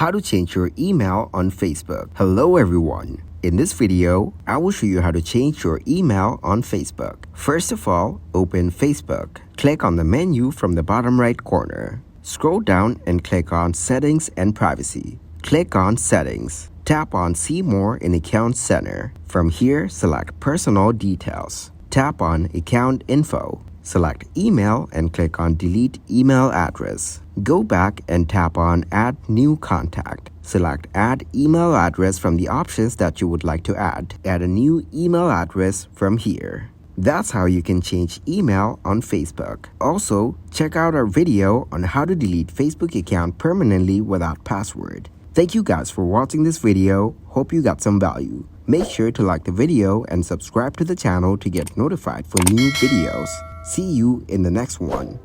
How to change your email on Facebook. Hello everyone. In this video, I will show you how to change your email on Facebook. First of all, open Facebook. Click on the menu from the bottom right corner. Scroll down and click on Settings and Privacy. Click on Settings. Tap on See More in Account Center. From here, select Personal Details. Tap on Account Info. Select Email and click on Delete Email Address. Go back and tap on Add New Contact. Select Add Email Address from the options that you would like to add. Add a new email address from here. That's how you can change email on Facebook. Also, check out our video on how to delete Facebook account permanently without password. Thank you guys for watching this video. Hope you got some value. Make sure to like the video and subscribe to the channel to get notified for new videos. See you in the next one.